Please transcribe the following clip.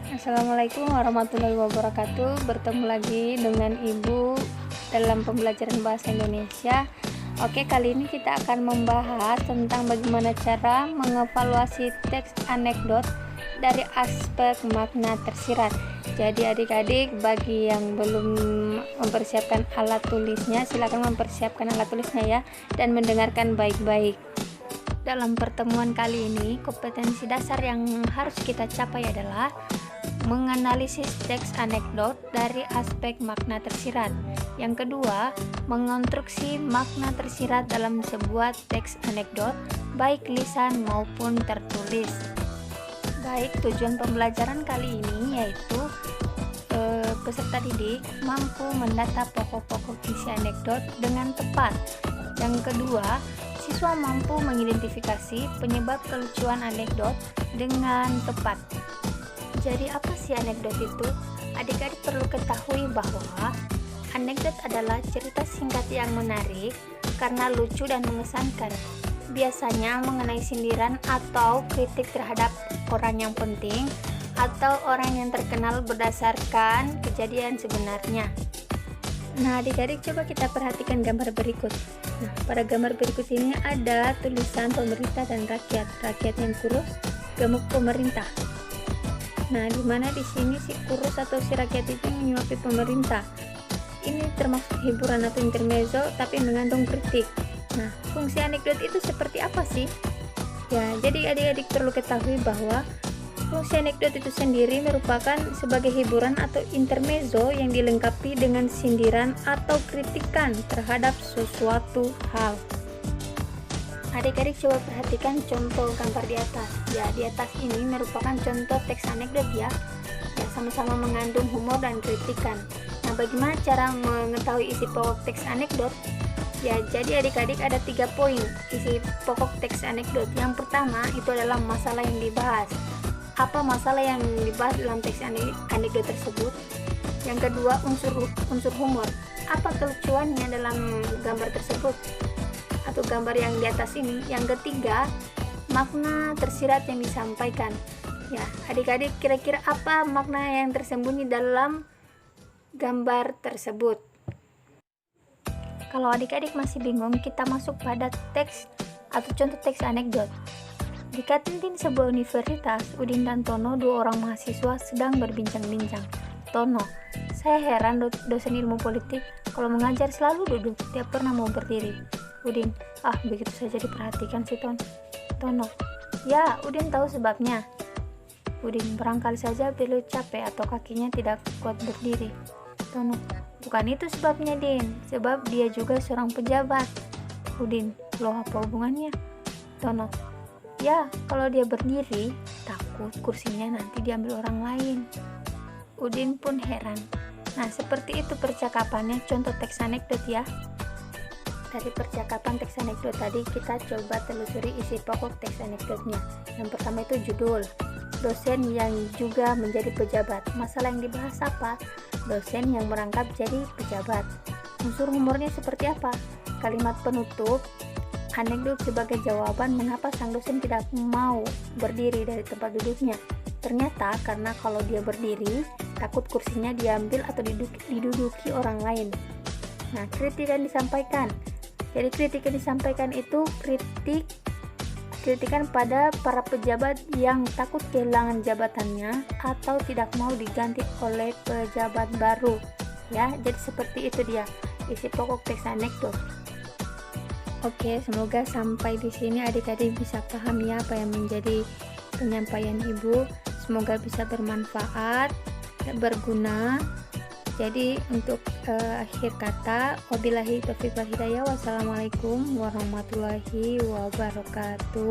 Assalamualaikum warahmatullahi wabarakatuh. Bertemu lagi dengan Ibu dalam pembelajaran bahasa Indonesia. Oke, kali ini kita akan membahas tentang bagaimana cara mengevaluasi teks anekdot dari aspek makna tersirat. Jadi adik-adik, bagi yang belum mempersiapkan alat tulisnya, silakan mempersiapkan alat tulisnya ya, dan mendengarkan baik-baik. Dalam pertemuan kali ini, kompetensi dasar yang harus kita capai adalah menganalisis teks anekdot dari aspek makna tersirat. Yang kedua, mengonstruksi makna tersirat dalam sebuah teks anekdot, baik lisan maupun tertulis. Baik, tujuan pembelajaran kali ini yaitu peserta didik mampu mendata pokok-pokok isi anekdot dengan tepat. Yang kedua, siswa mampu mengidentifikasi penyebab kelucuan anekdot dengan tepat. Jadi apa sih anekdot itu? Adik-adik perlu ketahui bahwa anekdot adalah cerita singkat yang menarik karena lucu dan mengesankan. Biasanya mengenai sindiran atau kritik terhadap orang yang penting atau orang yang terkenal berdasarkan kejadian sebenarnya. Nah, adik-adik coba kita perhatikan gambar berikut. Nah, pada gambar berikut ini ada tulisan pemerintah dan rakyat. Rakyat yang kurus, gemuk pemerintah. Nah, di mana di sini si kurus atau si rakyat itu menyuapi pemerintah. Ini termasuk hiburan atau intermezzo tapi mengandung kritik. Nah, fungsi anekdot itu seperti apa sih? Ya, jadi adik-adik perlu ketahui bahwa fungsi anekdot itu sendiri merupakan sebagai hiburan atau intermezzo yang dilengkapi dengan sindiran atau kritikan terhadap sesuatu hal. Adik-adik coba perhatikan contoh gambar di atas. Ya, di atas ini merupakan contoh teks anekdot ya. Ya, sama-sama mengandung humor dan kritikan. Nah, bagaimana cara mengetahui isi pokok teks anekdot? Ya, jadi adik-adik ada 3 poin isi pokok teks anekdot. Yang pertama itu adalah masalah yang dibahas. Apa masalah yang dibahas dalam teks anekdot tersebut? Yang kedua, unsur humor. Apa kelucuannya dalam gambar tersebut atau gambar yang di atas ini? Yang ketiga, makna tersirat yang disampaikan. Ya, adik-adik kira-kira apa makna yang tersembunyi dalam gambar tersebut? Kalau adik-adik masih bingung, kita masuk pada teks atau contoh teks anekdot. Di kantin sebuah universitas, Udin dan Tono, 2 orang mahasiswa, sedang berbincang-bincang. Tono, saya heran dosen ilmu politik kalau mengajar selalu duduk, tiap pernah mau berdiri. Udin, begitu saja diperhatikan si Tono. Ya, Udin tahu sebabnya. Udin, barangkali saja beliau capek atau kakinya tidak kuat berdiri. Tono, bukan itu sebabnya, Din. Sebab dia juga seorang pejabat. Udin, loh apa hubungannya? Tono, ya, kalau dia berdiri, takut kursinya nanti diambil orang lain. Udin pun heran. Nah, seperti itu percakapannya, contoh teks anekdot ya. Dari percakapan teks anekdot tadi, kita coba telusuri isi pokok teks anekdotnya. Yang pertama itu judul. Dosen yang juga menjadi pejabat. Masalah yang dibahas apa? Dosen yang merangkap jadi pejabat. Unsur humornya seperti apa? Kalimat penutup anekdot sebagai jawaban mengapa sang dosen tidak mau berdiri dari tempat duduknya. Ternyata karena kalau dia berdiri, takut kursinya diambil atau diduduki orang lain. Nah, kritik yang disampaikan. Jadi kritik yang disampaikan itu kritikan pada para pejabat yang takut kehilangan jabatannya atau tidak mau diganti oleh pejabat baru. Ya, jadi seperti itu dia isi pokok teks anekdot. Oke, semoga sampai di sini adik-adik bisa paham ya apa yang menjadi penyampaian Ibu. Semoga bisa bermanfaat, berguna. Jadi untuk akhir kata, wabillahi taufiq wal hidayah. Wassalamualaikum warahmatullahi wabarakatuh.